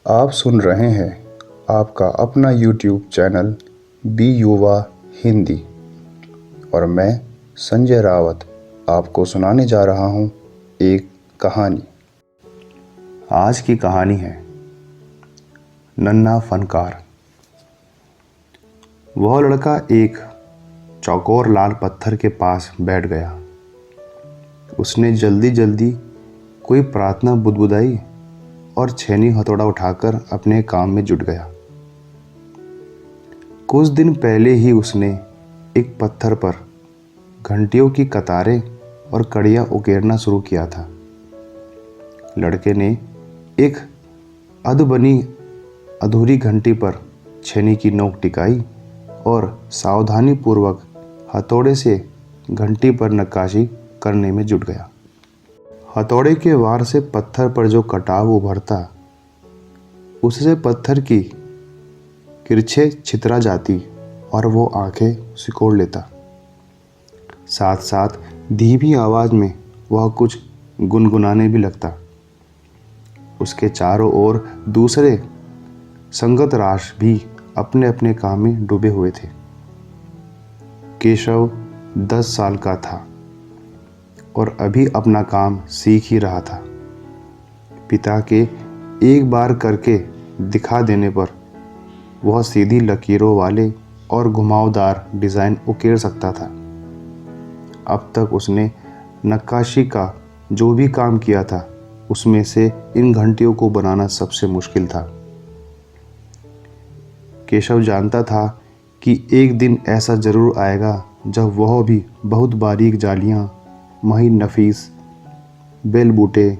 आप सुन रहे हैं आपका अपना YouTube चैनल बी युवा हिंदी और मैं संजय रावत आपको सुनाने जा रहा हूँ एक कहानी। आज की कहानी है नन्हा फनकार। वह लड़का एक चौकोर लाल पत्थर के पास बैठ गया। उसने जल्दी जल्दी कोई प्रार्थना बुदबुदाई और छेनी हथौड़ा उठाकर अपने काम में जुट गया। कुछ दिन पहले ही उसने एक पत्थर पर घंटियों की कतारें और कड़ियाँ उकेरना शुरू किया था। लड़के ने एक अधबनी अधूरी घंटी पर छेनी की नोक टिकाई और सावधानीपूर्वक हथौड़े से घंटी पर नक्काशी करने में जुट गया। हथौड़े के वार से पत्थर पर जो कटाव उभरता, उससे पत्थर की किरछे छितरा जाती और वो आंखें सिकोड़ लेता। साथ साथ धीमी आवाज़ में वह कुछ गुनगुनाने भी लगता। उसके चारों ओर दूसरे संगत राश भी अपने अपने काम में डूबे हुए थे। केशव 10 साल का था और अभी अपना काम सीख ही रहा था। पिता के एक बार करके दिखा देने पर वह सीधी लकीरों वाले और घुमावदार डिज़ाइन उकेर सकता था। अब तक उसने नक्काशी का जो भी काम किया था, उसमें से इन घंटियों को बनाना सबसे मुश्किल था। केशव जानता था कि एक दिन ऐसा ज़रूर आएगा जब वह भी बहुत बारीक जालियाँ, महीन नफीस बेल बूटे,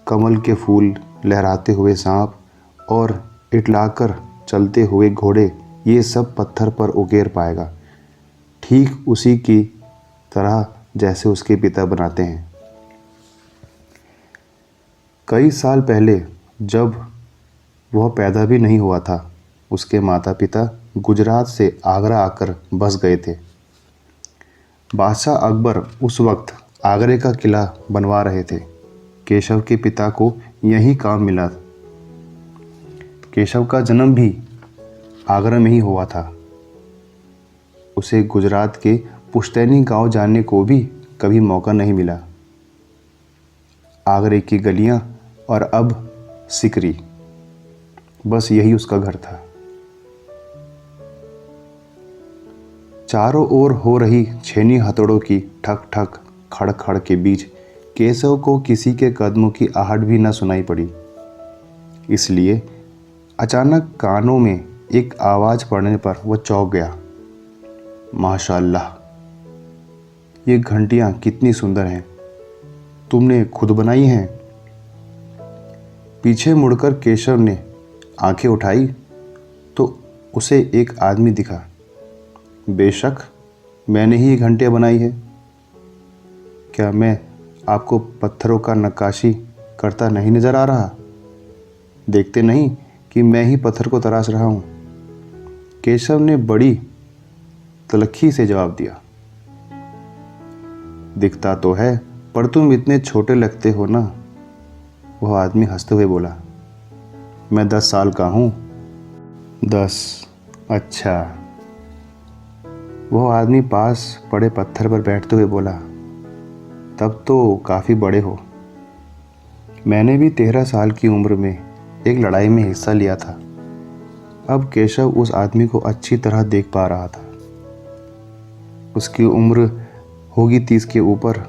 कमल के फूल, लहराते हुए सांप और इटलाकर चलते हुए घोड़े, ये सब पत्थर पर उकेर पाएगा, ठीक उसी की तरह जैसे उसके पिता बनाते हैं। कई साल पहले जब वह पैदा भी नहीं हुआ था, उसके माता पिता गुजरात से आगरा आकर बस गए थे। बादशाह अकबर उस वक्त आगरे का किला बनवा रहे थे। केशव के पिता को यही काम मिला। केशव का जन्म भी आगरा में ही हुआ था। उसे गुजरात के पुश्तैनी गांव जाने को भी कभी मौका नहीं मिला। आगरे की गलियां और अब सिकरी, बस यही उसका घर था। चारों ओर हो रही छेनी हथौड़ों की ठक ठक खड़ खड़ के बीच केशव को किसी के कदमों की आहट भी न सुनाई पड़ी। इसलिए अचानक कानों में एक आवाज़ पड़ने पर वह चौंक गया। माशाअल्लाह, ये घंटियाँ कितनी सुंदर हैं, तुमने खुद बनाई हैं? पीछे मुड़कर केशव ने आंखें उठाई तो उसे एक आदमी दिखा। बेशक, मैंने ही घंटियाँ बनाई है। क्या मैं आपको पत्थरों का नक्काशी करता नहीं नज़र आ रहा? देखते नहीं कि मैं ही पत्थर को तराश रहा हूँ? केशव ने बड़ी तलखी से जवाब दिया। दिखता तो है, पर तुम इतने छोटे लगते हो ना। वह आदमी हंसते हुए बोला। मैं 10 साल का हूँ। 10? अच्छा। वह आदमी पास पड़े पत्थर पर बैठते हुए बोला, तब तो काफ़ी बड़े हो। मैंने भी 13 साल की उम्र में एक लड़ाई में हिस्सा लिया था। अब केशव उस आदमी को अच्छी तरह देख पा रहा था। उसकी उम्र होगी 30 के ऊपर,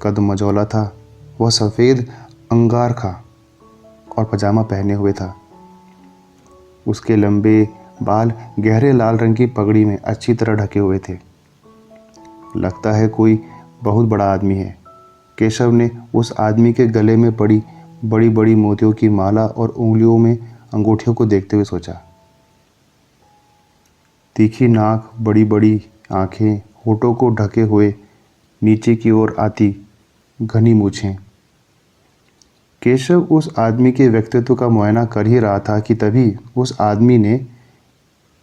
कद मझौला था। वह सफ़ेद अंगारखा और पजामा पहने हुए था। उसके लंबे बाल गहरे लाल रंग की पगड़ी में अच्छी तरह ढके हुए थे। लगता है कोई बहुत बड़ा आदमी है। केशव ने उस आदमी के गले में पड़ी बड़ी बड़ी मोतियों की माला और उंगलियों में अंगूठियों को देखते हुए सोचा। तीखी नाक, बड़ी बड़ी आंखें, होठों को ढके हुए नीचे की ओर आती घनी मूछें। केशव उस आदमी के व्यक्तित्व का मुआयना कर ही रहा था कि तभी उस आदमी ने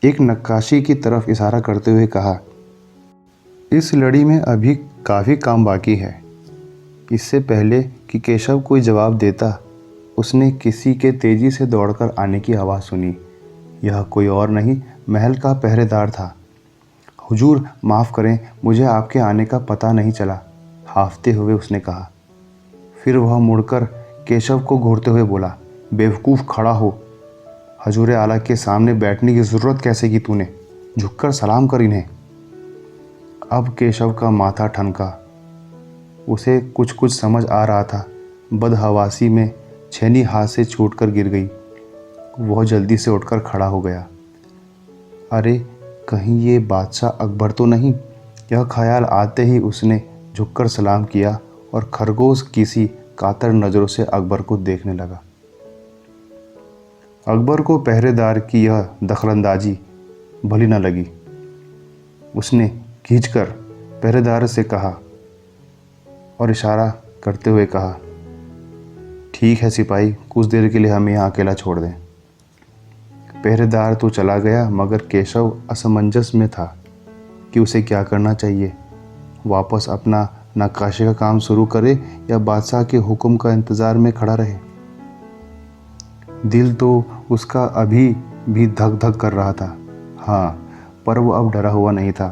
एक नक्काशी की तरफ इशारा करते हुए कहा, इस लड़ी में अभी काफ़ी काम बाकी है। इससे पहले कि केशव कोई जवाब देता, उसने किसी के तेजी से दौड़कर आने की आवाज़ सुनी। यह कोई और नहीं, महल का पहरेदार था। हुजूर माफ़ करें, मुझे आपके आने का पता नहीं चला, हांफते हुए उसने कहा। फिर वह मुड़कर केशव को घूरते हुए बोला, बेवकूफ़ खड़ा हो, हजूर आला के सामने बैठने की ज़रूरत कैसे की तूने? झुककर सलाम कर इन्हें। अब केशव का माथा ठनका। उसे कुछ कुछ समझ आ रहा था। बदहवासी में छेनी हाथ से छूटकर गिर गई। वह जल्दी से उठकर खड़ा हो गया। अरे कहीं ये बादशाह अकबर तो नहीं? यह ख्याल आते ही उसने झुककर सलाम किया और खरगोश किसी कातर नज़रों से अकबर को देखने लगा। अकबर को पहरेदार की यह दखलंदाजी भली न लगी। उसने खींचकर पहरेदार से कहा और इशारा करते हुए कहा, ठीक है सिपाही, कुछ देर के लिए हमें यहाँ अकेला छोड़ दें। पहरेदार तो चला गया, मगर केशव असमंजस में था कि उसे क्या करना चाहिए। वापस अपना नक्काशी का काम शुरू करे या बादशाह के हुक्म का इंतज़ार में खड़ा रहे। दिल तो उसका अभी भी धक धक कर रहा था। हाँ, पर वो अब डरा हुआ नहीं था,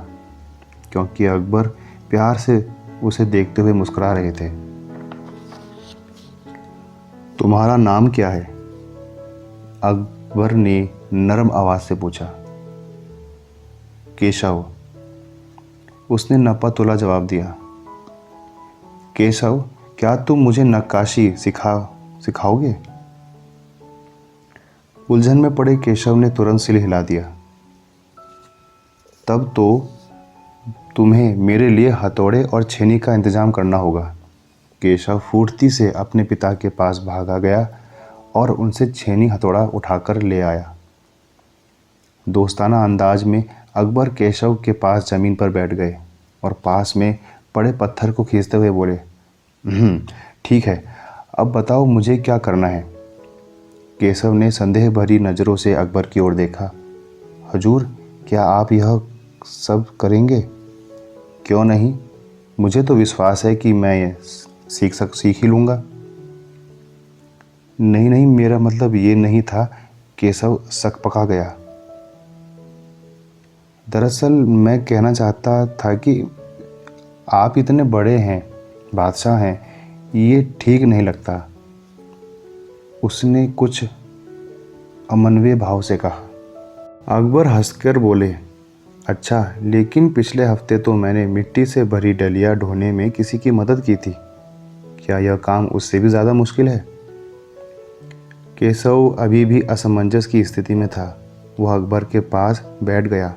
क्योंकि अकबर प्यार से उसे देखते हुए मुस्कुरा रहे थे। तुम्हारा नाम क्या है? अकबर ने नरम आवाज़ से पूछा। केशव, उसने नपा तुला जवाब दिया। केशव, क्या तुम मुझे नक्काशी सिखाओगे? उलझन में पड़े केशव ने तुरंत सिर हिला दिया। तब तो तुम्हें मेरे लिए हथौड़े और छेनी का इंतजाम करना होगा। केशव फुर्ती से अपने पिता के पास भागा गया और उनसे छेनी हथौड़ा उठाकर ले आया। दोस्ताना अंदाज में अकबर केशव के पास ज़मीन पर बैठ गए और पास में पड़े पत्थर को खींचते हुए बोले, ठीक है, अब बताओ मुझे क्या करना है? केशव ने संदेह भरी नज़रों से अकबर की ओर देखा। हजूर, क्या आप यह सब करेंगे? क्यों नहीं, मुझे तो विश्वास है कि मैं ये सीख ही लूँगा। नहीं, मेरा मतलब ये नहीं था। केशव सकपका गया। दरअसल मैं कहना चाहता था कि आप इतने बड़े हैं, बादशाह हैं, ये ठीक नहीं लगता। उसने कुछ अमनवे भाव से कहा। अकबर हंसकर बोले, अच्छा, लेकिन पिछले हफ्ते तो मैंने मिट्टी से भरी डलिया ढोने में किसी की मदद की थी। क्या यह काम उससे भी ज़्यादा मुश्किल है? केशव अभी भी असमंजस की स्थिति में था। वह अकबर के पास बैठ गया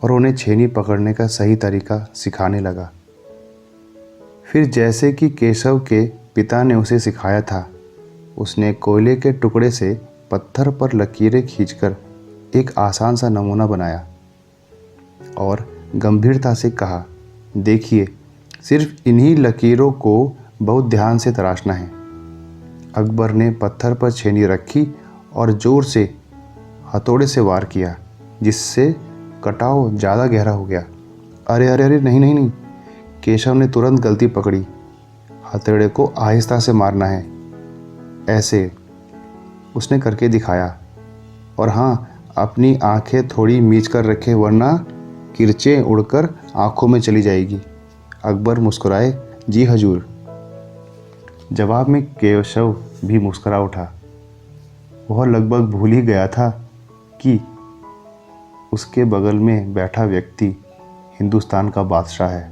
और उन्हें छेनी पकड़ने का सही तरीका सिखाने लगा। फिर जैसे कि केशव के पिता ने उसे सिखाया था, उसने कोयले के टुकड़े से पत्थर पर लकीरें खींचकर एक आसान सा नमूना बनाया और गंभीरता से कहा, देखिए, सिर्फ इन्हीं लकीरों को बहुत ध्यान से तराशना है। अकबर ने पत्थर पर छेनी रखी और ज़ोर से हथौड़े से वार किया, जिससे कटाव ज़्यादा गहरा हो गया। अरे, नहीं, केशव ने तुरंत गलती पकड़ी। हथौड़े को आहिस्ता से मारना है, ऐसे उसने करके दिखाया। और हाँ, अपनी आंखें थोड़ी मीच कर रखे, वरना किरचें उड़कर आंखों में चली जाएगी। अकबर मुस्कुराए, जी हजूर। जवाब में केशव भी मुस्कुरा उठा। वह लगभग भूल ही गया था कि उसके बगल में बैठा व्यक्ति हिंदुस्तान का बादशाह है।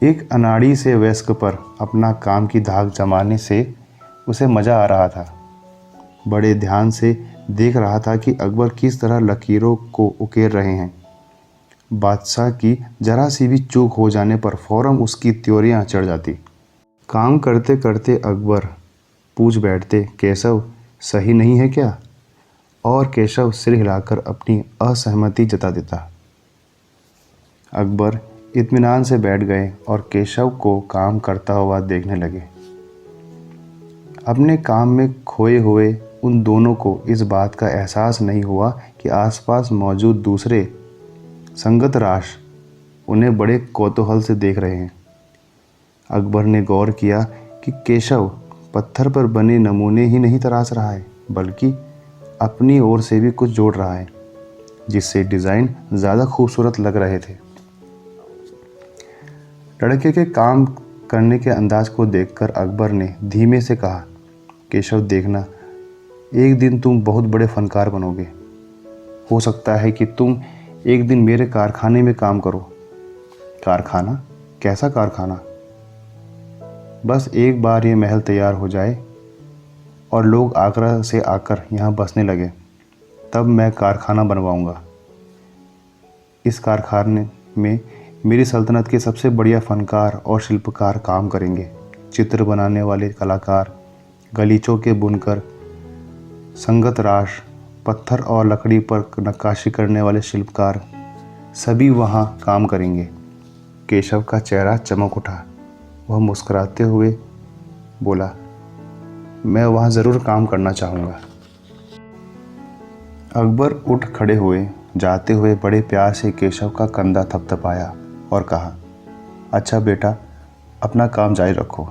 एक अनाड़ी से वयस्क पर अपना काम की धाक जमाने से उसे मज़ा आ रहा था। बड़े ध्यान से देख रहा था कि अकबर किस तरह लकीरों को उकेर रहे हैं। बादशाह की जरा सी भी चूक हो जाने पर फौरन उसकी त्योरियां चढ़ जाती। काम करते करते अकबर पूछ बैठते, केशव सही नहीं है क्या? और केशव सिर हिलाकर अपनी असहमति जता देता। अकबर इत्मीनान से बैठ गए और केशव को काम करता हुआ देखने लगे। अपने काम में खोए हुए उन दोनों को इस बात का एहसास नहीं हुआ कि आसपास मौजूद दूसरे संगत राष्ट्र उन्हें बड़े कौतूहल से देख रहे हैं। अकबर ने गौर किया कि केशव पत्थर पर बने नमूने ही नहीं तराश रहा है, बल्कि अपनी ओर से भी कुछ जोड़ रहा है, जिससे डिज़ाइन ज़्यादा खूबसूरत लग रहे थे। लड़के के काम करने के अंदाज को देखकर अकबर ने धीमे से कहा, केशव देखना, एक दिन तुम बहुत बड़े फनकार बनोगे। हो सकता है कि तुम एक दिन मेरे कारखाने में काम करो। कारखाना? कैसा कारखाना? बस एक बार ये महल तैयार हो जाए और लोग आगरा से आकर यहाँ बसने लगे, तब मैं कारखाना बनवाऊँगा। इस कारखाने में मेरी सल्तनत के सबसे बढ़िया फनकार और शिल्पकार काम करेंगे। चित्र बनाने वाले कलाकार, गलीचों के बुनकर, संगत राश, पत्थर और लकड़ी पर नक्काशी करने वाले शिल्पकार, सभी वहाँ काम करेंगे। केशव का चेहरा चमक उठा। वह मुस्कुराते हुए बोला, मैं वहाँ ज़रूर काम करना चाहूँगा। अकबर उठ खड़े हुए, जाते हुए बड़े प्यार से केशव का कंधा थपथपाया और कहा, अच्छा बेटा, अपना काम जारी रखो।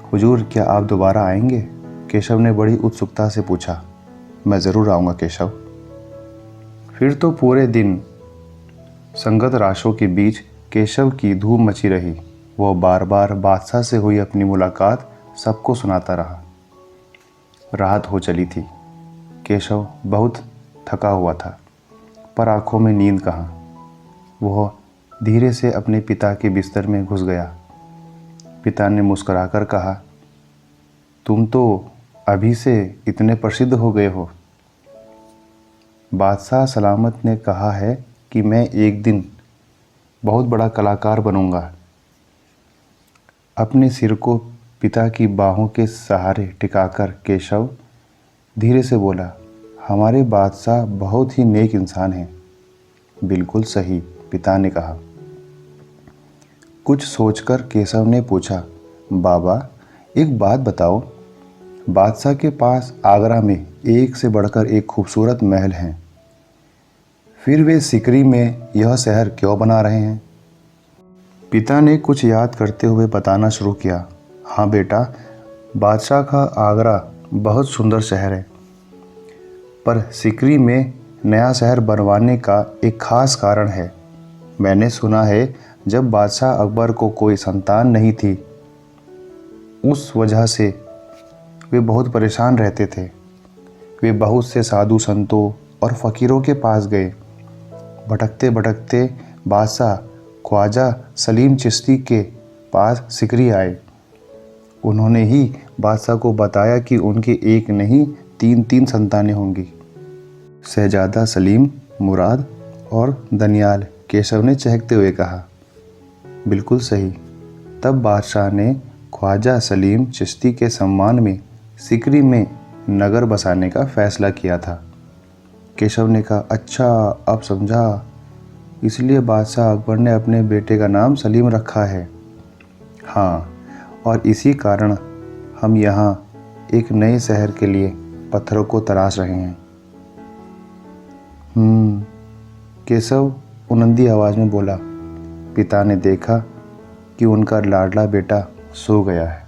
हुजूर, क्या आप दोबारा आएंगे? केशव ने बड़ी उत्सुकता से पूछा। मैं ज़रूर आऊँगा केशव। फिर तो पूरे दिन संगत राशों के बीच केशव की धूम मची रही। वह बार बार बादशाह से हुई अपनी मुलाकात सबको सुनाता रहा। रात हो चली थी। केशव बहुत थका हुआ था, पर आंखों में नींद कहाँ। वह धीरे से अपने पिता के बिस्तर में घुस गया। पिता ने मुस्कुराकर कहा, तुम तो अभी से इतने प्रसिद्ध हो गए हो। बादशाह सलामत ने कहा है कि मैं एक दिन बहुत बड़ा कलाकार बनूंगा। अपने सिर को पिता की बाहों के सहारे टिकाकर केशव धीरे से बोला, हमारे बादशाह बहुत ही नेक इंसान हैं। बिल्कुल सही, पिता ने कहा। कुछ सोचकर केशव ने पूछा, बाबा, एक बात बताओ, बादशाह के पास आगरा में एक से बढ़कर एक खूबसूरत महल हैं, फिर वे सिकरी में यह शहर क्यों बना रहे हैं? पिता ने कुछ याद करते हुए बताना शुरू किया, हाँ बेटा, बादशाह का आगरा बहुत सुंदर शहर है, पर सिकरी में नया शहर बनवाने का एक ख़ास कारण है। मैंने सुना है जब बादशाह अकबर को कोई संतान नहीं थी, उस वजह से वे बहुत परेशान रहते थे। वे बहुत से साधु संतों और फ़कीरों के पास गए। भटकते भटकते बादशाह ख्वाजा सलीम चिश्ती के पास सिकरी आए। उन्होंने ही बादशाह को बताया कि उनके एक नहीं तीन संतानें होंगी। शहजादा सलीम, मुराद और दनियाल, केशव ने चहकते हुए कहा। बिल्कुल सही। तब बादशाह ने ख्वाजा सलीम चिश्ती के सम्मान में सिकरी में नगर बसाने का फैसला किया था। केशव ने कहा, अच्छा, अब समझा। इसलिए बादशाह अकबर ने अपने बेटे का नाम सलीम रखा है। हाँ, और इसी कारण हम यहाँ एक नए शहर के लिए पत्थरों को तराश रहे हैं। केशव उनंदी आवाज़ में बोला। पिता ने देखा कि उनका लाडला बेटा सो गया है।